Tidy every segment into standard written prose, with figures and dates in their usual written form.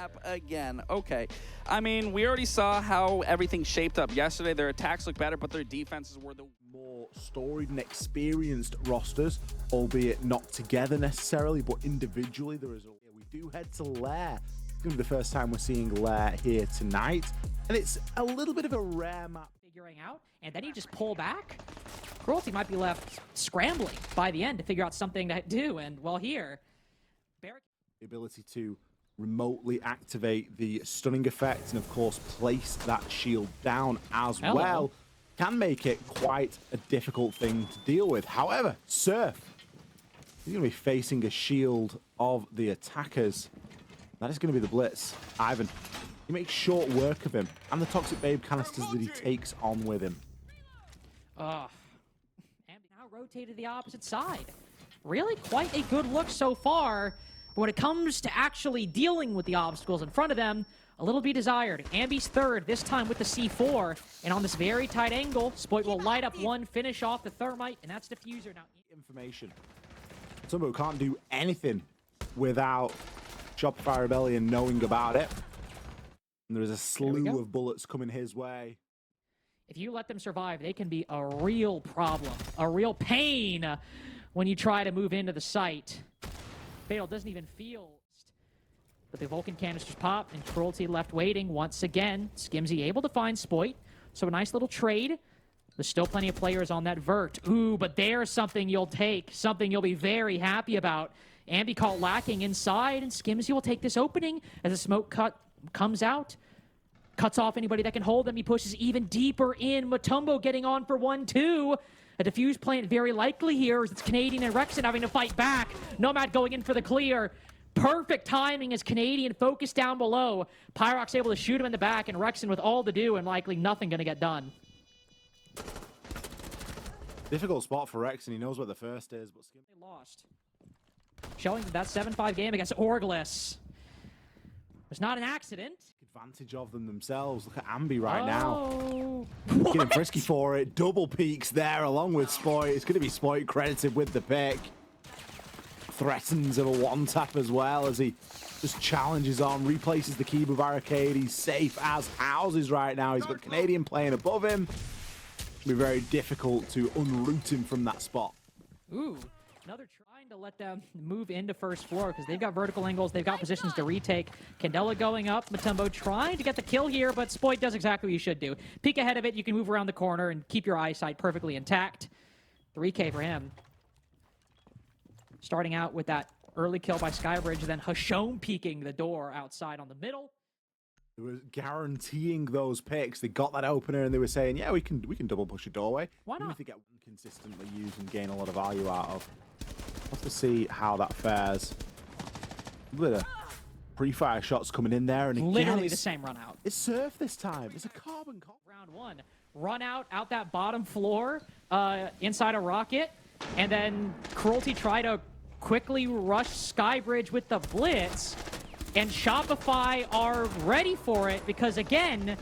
map again. Okay. I mean, we already saw how everything shaped up yesterday. Their attacks look better, but their defenses were the more storied and experienced rosters, albeit not together necessarily, but individually. We do head to Lair. It's going to be the first time we're seeing Lair here tonight, and it's a little bit of a rare map. Figuring out, and then you just pull back. Cruelty might be left scrambling by the end to figure out something to do, and well, here, the ability to remotely activate the stunning effect and of course place that shield down as well can make it quite a difficult thing to deal with. However, Surf, he's going to be facing a shield of the attackers. That is going to be the Blitz. Ivan, he makes short work of him and the Toxic Babe canisters that he takes on with him. And now rotated to the opposite side. Really quite a good look so far. But when it comes to actually dealing with the obstacles in front of them, a little be desired. Ambi's third, this time with the C4. And on this very tight angle, Spoit will light up one, finish off the Thermite, and that's Diffuser. Now, information. Somebody who can't do anything without Shopify Rebellion knowing about it. And there is a slew of bullets coming his way. If you let them survive, they can be a real problem, a real pain when you try to move into the site. Fatal doesn't even feel, but the Vulcan canisters pop and Cruelty left waiting once again. Skimzy able to find Spoit, so a nice little trade. There's still plenty of players on that vert. Ooh, but there's something you'll take, something you'll be very happy about. Ambi caught lacking inside, and Skimzy will take this opening as the smoke cut comes out. Cuts off anybody that can hold them. He pushes even deeper in. Mutombo getting on for 1-2. A defuse plant very likely here as it's Canadian and Rexon having to fight back. Nomad going in for the clear. Perfect timing as Canadian focused down below. Pyrox able to shoot him in the back, and Rexon with all to do and likely nothing going to get done. Difficult spot for Rexon. He knows what the first is, but they lost. Showing that 7-5 game against Orgless was not an accident. Advantage of them themselves. Look at Ambi right now. Getting frisky for it. Double peaks there along with Spoit. It's going to be Spoit credited with the pick. Threatens of a one-tap as well as he just challenges on, replaces the Kiba barricade. He's safe as houses right now. He's got Canadian playing above him. It'll be very difficult to unroot him from that spot. Ooh, another trying to let them move into first floor because they've got vertical angles, they've got positions to retake. Candela going up, Mutombo trying to get the kill here, but Spoit does exactly what you should do. Peek ahead of it, you can move around the corner and keep your eyesight perfectly intact. 3K for him. Starting out with that early kill by Skybridge, then Hashom peeking the door outside on the middle. They were guaranteeing those picks. They got that opener and they were saying, yeah, we can double push a doorway. Why not? Even if they get one consistently used and gain a lot of value out of. We'll have to see how that fares. A bit of pre-fire shots coming in there, and again, literally the same run out. It's Surf this time. It's a carbon cop. Round one. Run out that bottom floor inside a rocket, and then Cruelty try to quickly rush Skybridge with the blitz, and Shopify are ready for it because, again,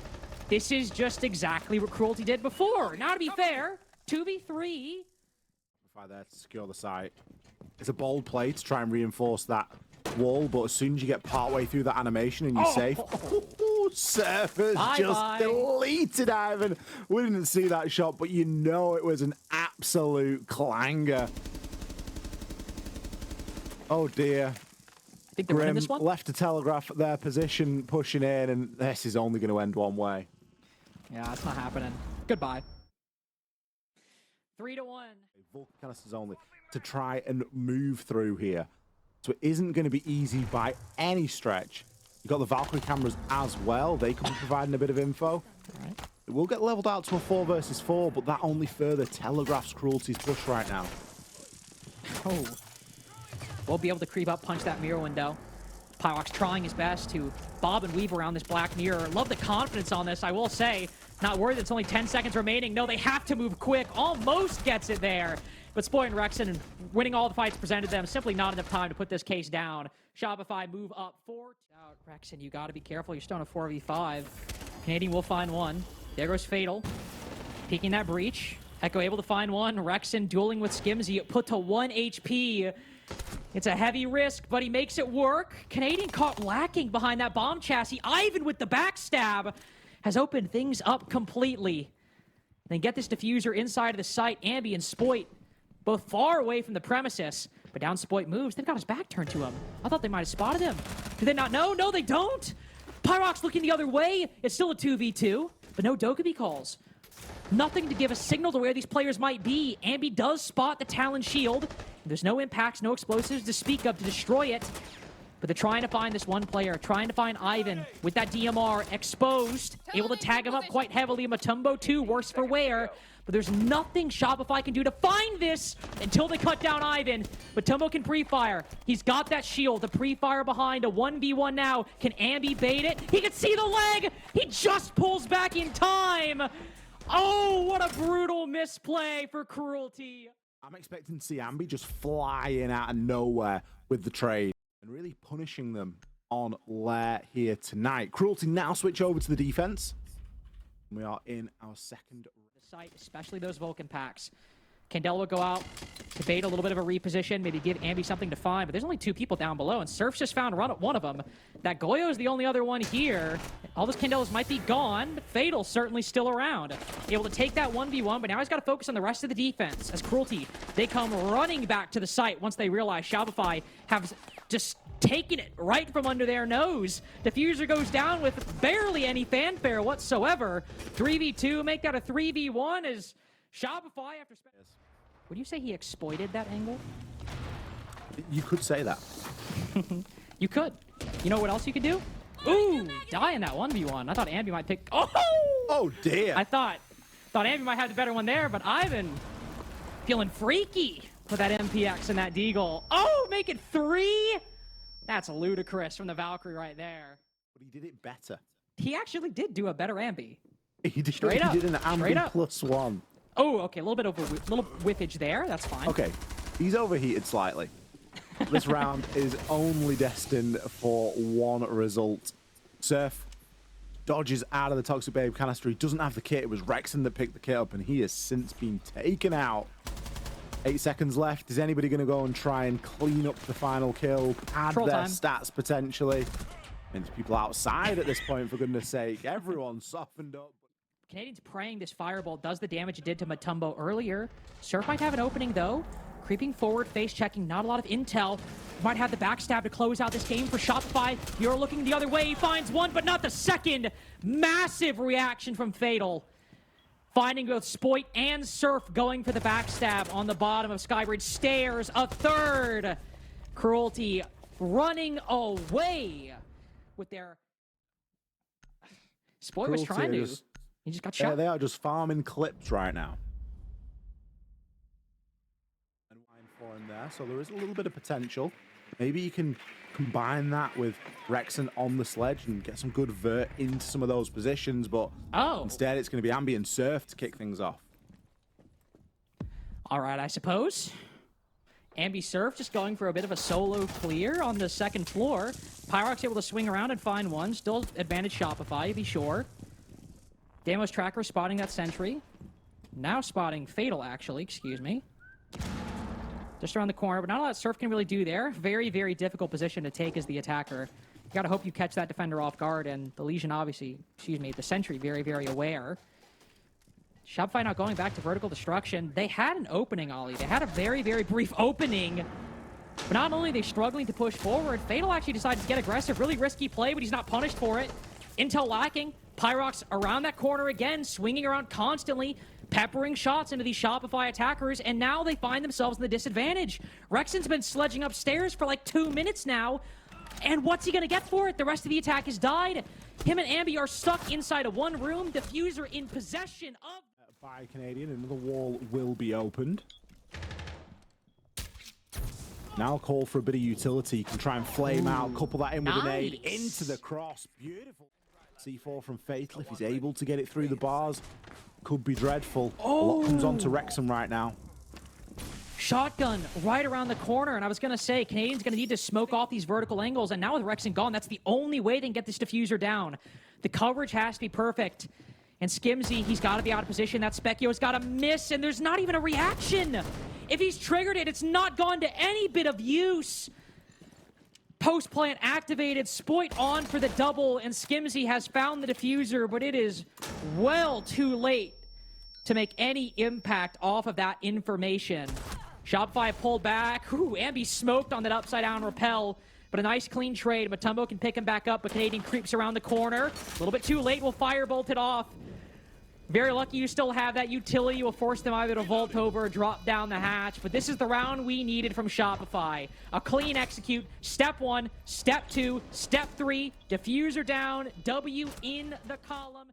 this is just exactly what Cruelty did before. Now, to be fair, 2v3. Shopify there to secure the site. It's a bold play to try and reinforce that wall, but as soon as you get partway through that animation and you're safe, Surf has just deleted Ivan. We didn't see that shot, but you know it was an absolute clanger. Oh dear. I think they're winning this one. Left to telegraph their position, pushing in, and this is only going to end one way. Yeah, it's not happening. Goodbye. 3-1. Vulcan canisters only to try and move through here. So it isn't going to be easy by any stretch. You've got the Valkyrie cameras as well. They could be providing a bit of info. All right. It will get leveled out to a 4 versus 4, but that only further telegraphs Cruelty's push right now. Oh. We'll be able to creep up, punch that mirror window. Pyrox trying his best to bob and weave around this black mirror. Love the confidence on this, I will say. Not worried, it's only 10 seconds remaining. No, they have to move quick. Almost gets it there. But Spoit and Rexon winning all the fights presented them. Simply not enough time to put this case down. Shopify move up 4. Out, Rexon, you got to be careful. You're still on a 4v5. Canadian will find one. There goes Fatal. Peeking that breach. Echo able to find one. Rexon dueling with Skimzy. Put to 1 HP. It's a heavy risk, but he makes it work. Canadian caught lacking behind that bomb chassis. Ivan with the backstab has opened things up completely. Then get this diffuser inside of the site. Ambi and Spoit both far away from the premises. But down Spoit moves. They've got his back turned to him. I thought they might have spotted him. Do they not know? No, they don't. Pyrox looking the other way. It's still a 2v2, but no Dokkaebi calls. Nothing to give a signal to where these players might be. Ambi does spot the Talon shield. There's no impacts, no explosives to speak of to destroy it. But they're trying to find this one player, trying to find Ivan with that DMR exposed, able to tag him up quite heavily. Mutombo too, worse for wear. But there's nothing Shopify can do to find this until they cut down Ivan. Mutombo can pre-fire. He's got that shield, the pre-fire behind, a 1v1 now. Can Ambi bait it? He can see the leg! He just pulls back in time! Oh, what a brutal misplay for Cruelty. I'm expecting to see Ambi just fly in out of nowhere with the trade and really punishing them on Lair here tonight. Cruelty now switch over to the defense. We are in our second site, especially those Vulcan packs. Candela will go out to bait a little bit of a reposition, maybe give Ambi something to find, but there's only 2 people down below, and Surf's just found one of them. That Goyo is the only other one here. All those Candelas might be gone, but Fatal's certainly still around. Able to take that 1v1, but now he's got to focus on the rest of the defense. As Cruelty, they come running back to the site once they realize Shopify have just taken it right from under their nose. Diffuser goes down with barely any fanfare whatsoever. 3v2, make that a 3v1 as Shopify after... Would you say he exploited that angle? You could say that. You could. You know what else you could do? Ooh, die in that 1v1. I thought Ambi might pick... Oh! Oh, dear. I thought Ambi might have the better one there, but Ivan feeling freaky with that MPX and that Deagle. Oh, make it 3? That's ludicrous from the Valkyrie right there. But he did it better. He actually did do a better Ambi. He did, Straight up. He did an Ambi +1. Oh, okay, a little bit of little whiffage there. That's fine. Okay, he's overheated slightly. This round is only destined for one result. Surf dodges out of the Toxic Babe canister. He doesn't have the kit. It was Rexon that picked the kit up, and he has since been taken out. 8 seconds left. Is anybody going to go and try and clean up the final kill? Add Troll their time. stats potentially? And there's people outside at this point, for goodness sake. Everyone's softened up. Canadians praying this fireball does the damage it did to Mutombo earlier. Surf might have an opening though. Creeping forward, face checking, not a lot of intel. Might have the backstab to close out this game for Shopify. You're looking the other way, he finds one, but not the second. Massive reaction from Fatal. Finding both Spoit and Surf going for the backstab on the bottom of Skybridge Stairs. A third. Cruelty running away with their... Spoit was trying to... He just got shot. Yeah, they are just farming clips right now. And line for him there, so there is a little bit of potential. Maybe you can combine that with Rexon on the sledge and get some good vert into some of those positions, but instead it's going to be Ambi and Surf to kick things off. All right, I suppose. Ambi Surf just going for a bit of a solo clear on the second floor. Pyrox able to swing around and find one. Still advantage Shopify, to be sure. Damos Tracker spotting that sentry. Now spotting Fatal, actually, excuse me. Just around the corner, but not a lot Surf can really do there. Very, very difficult position to take as the attacker. You gotta hope you catch that defender off guard, and the Legion obviously, the sentry very, very aware. Shopify not going back to vertical destruction. They had an opening, Ollie. They had a very, very brief opening. But not only are they struggling to push forward, Fatal actually decided to get aggressive. Really risky play, but he's not punished for it. Intel lacking. Pyrox around that corner again, swinging around constantly, peppering shots into these Shopify attackers, and now they find themselves in the disadvantage. Rexon's been sledging upstairs for like 2 minutes now, and what's he gonna get for it? The rest of the attack has died. Him and Ambi are stuck inside of one room. Diffuser in possession of... By Canadian, another wall will be opened. Now call for a bit of utility. You can try and flame out, couple that in with an nade into the cross. Beautiful. C4 from Fatal, if he's able to get it through the bars, could be dreadful. A lot comes on to Rexon right now. Shotgun right around the corner, and I was gonna say, Canadian's gonna need to smoke off these vertical angles, and now with Rexon gone, that's the only way they can get this diffuser down. The coverage has to be perfect. And Skimzy, he's gotta be out of position. That Specchio's gotta miss, and there's not even a reaction. If he's triggered it, it's not gone to any bit of use. Post plant activated, Spoit on for the double, and Skimzy has found the diffuser, but it is well too late to make any impact off of that information. Shopify pulled back. Ooh, Ambi smoked on that upside down rappel, but a nice clean trade. Matumbo can pick him back up, but Canadian creeps around the corner. A little bit too late, will firebolt it off. Very lucky you still have that utility. You will force them either to vault over or drop down the hatch. But this is the round we needed from Shopify. A clean execute. Step 1, step 2, step 3. Diffuser down. W in the column.